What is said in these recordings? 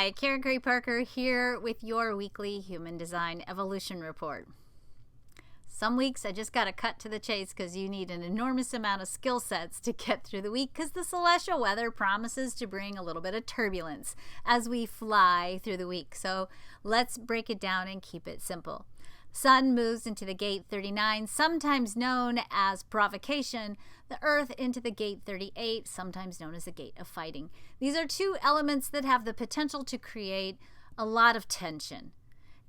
Hi, Karen Curry Parker here with your weekly Human Design Evolution Report. Some weeks I just got to cut to the chase because you need an enormous amount of skill sets to get through the week because the celestial weather promises to bring a little bit of turbulence as we fly through the week. So let's break it down and keep it simple. Sun moves into the gate 39, sometimes known as provocation, the earth into the gate 38, sometimes known as the gate of fighting. These are two elements that have the potential to create a lot of tension.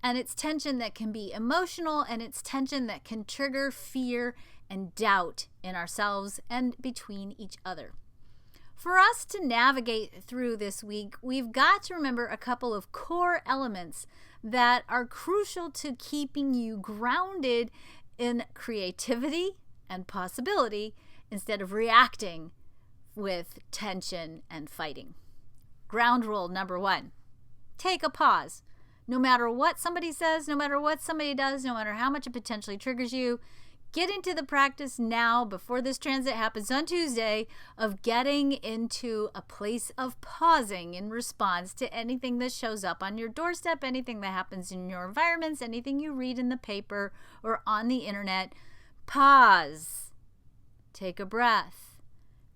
And it's tension that can be emotional, and it's tension that can trigger fear and doubt in ourselves and between each other. For us to navigate through this week, we've got to remember a couple of core elements that are crucial to keeping you grounded in creativity and possibility instead of reacting with tension and fighting. Ground rule number 1, take a pause. No matter what somebody says, no matter what somebody does, no matter how much it potentially triggers you, get into the practice now before this transit happens on Tuesday of getting into a place of pausing in response to anything that shows up on your doorstep, anything that happens in your environments, anything you read in the paper or on the internet. Pause. Take a breath.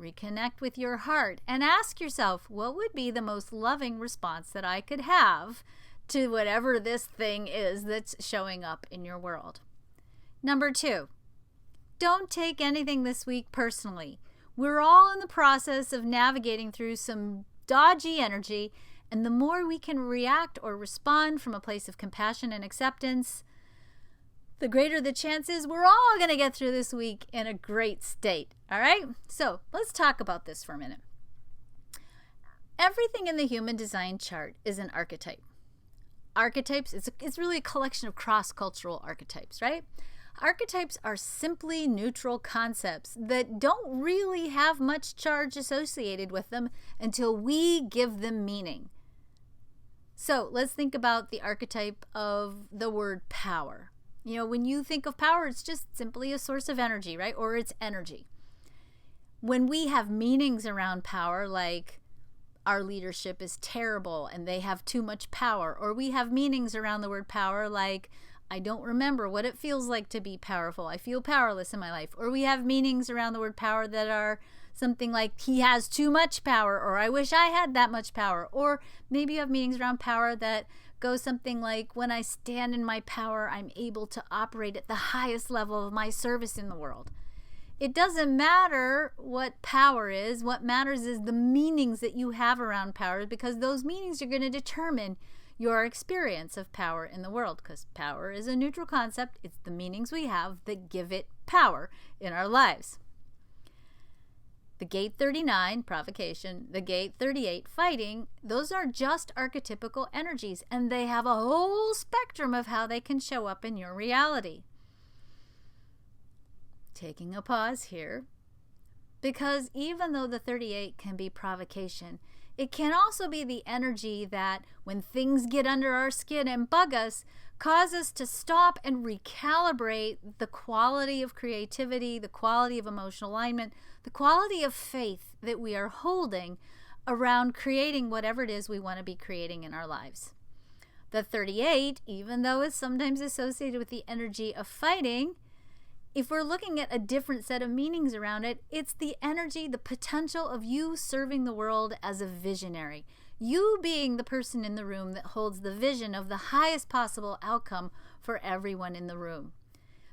Reconnect with your heart and ask yourself, what would be the most loving response that I could have to whatever this thing is that's showing up in your world? Number 2, don't take anything this week personally. We're all in the process of navigating through some dodgy energy, and the more we can react or respond from a place of compassion and acceptance, the greater the chances we're all going to get through this week in a great state. All right? So let's talk about this for a minute. Everything in the human design chart is an archetype. Archetypes, it's really a collection of cross-cultural archetypes, right? Archetypes are simply neutral concepts that don't really have much charge associated with them until we give them meaning. So let's think about the archetype of the word power. You know, when you think of power, it's just simply a source of energy, right? Or it's energy. When we have meanings around power, like our leadership is terrible and they have too much power, or we have meanings around the word power like I don't remember what it feels like to be powerful. I feel powerless in my life. Or we have meanings around the word power that are something like he has too much power, or I wish I had that much power. Or maybe you have meanings around power that go something like when I stand in my power, I'm able to operate at the highest level of my service in the world. It doesn't matter what power is. What matters is the meanings that you have around power, because those meanings are going to determine your experience of power in the world, because power is a neutral concept. It's the meanings we have that give it power in our lives. The gate 39, provocation, the gate 38, fighting, those are just archetypical energies, and they have a whole spectrum of how they can show up in your reality. Taking a pause here, because even though the 38 can be provocation, it can also be the energy that, when things get under our skin and bug us, cause us to stop and recalibrate the quality of creativity, the quality of emotional alignment, the quality of faith that we are holding around creating whatever it is we want to be creating in our lives. The 38, even though it's sometimes associated with the energy of fighting, if we're looking at a different set of meanings around it, it's the energy, the potential of you serving the world as a visionary. You being the person in the room that holds the vision of the highest possible outcome for everyone in the room.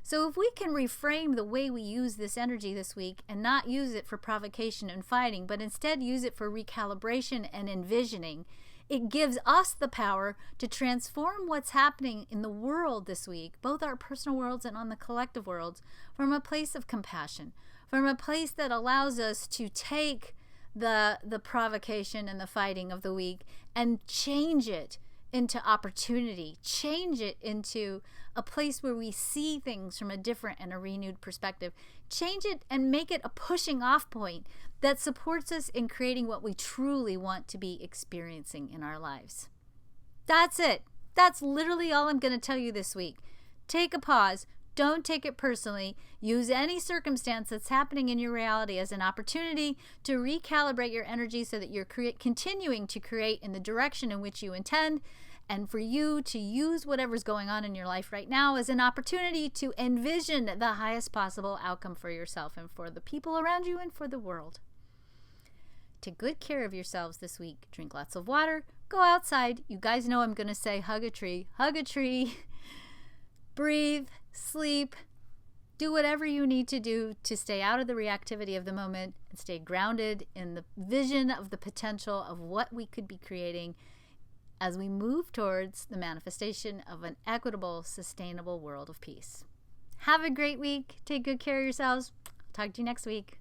So if we can reframe the way we use this energy this week and not use it for provocation and fighting, but instead use it for recalibration and envisioning, it gives us the power to transform what's happening in the world this week, both our personal worlds and on the collective worlds, from a place of compassion, from a place that allows us to take the provocation and the fighting of the week and change it into opportunity, change it into a place where we see things from a different and a renewed perspective, change it and make it a pushing off point that supports us in creating what we truly want to be experiencing in our lives. That's it. That's literally all I'm going to tell you this week. Take a pause. Don't take it personally. Use any circumstance that's happening in your reality as an opportunity to recalibrate your energy so that you're continuing to create in the direction in which you intend, and for you to use whatever's going on in your life right now as an opportunity to envision the highest possible outcome for yourself and for the people around you and for the world. Take good care of yourselves this week. Drink lots of water. Go outside. You guys know I'm going to say hug a tree. Hug a tree. Breathe. Sleep. Do whatever you need to do to stay out of the reactivity of the moment and stay grounded in the vision of the potential of what we could be creating as we move towards the manifestation of an equitable, sustainable world of peace. Have a great week. Take good care of yourselves. Talk to you next week.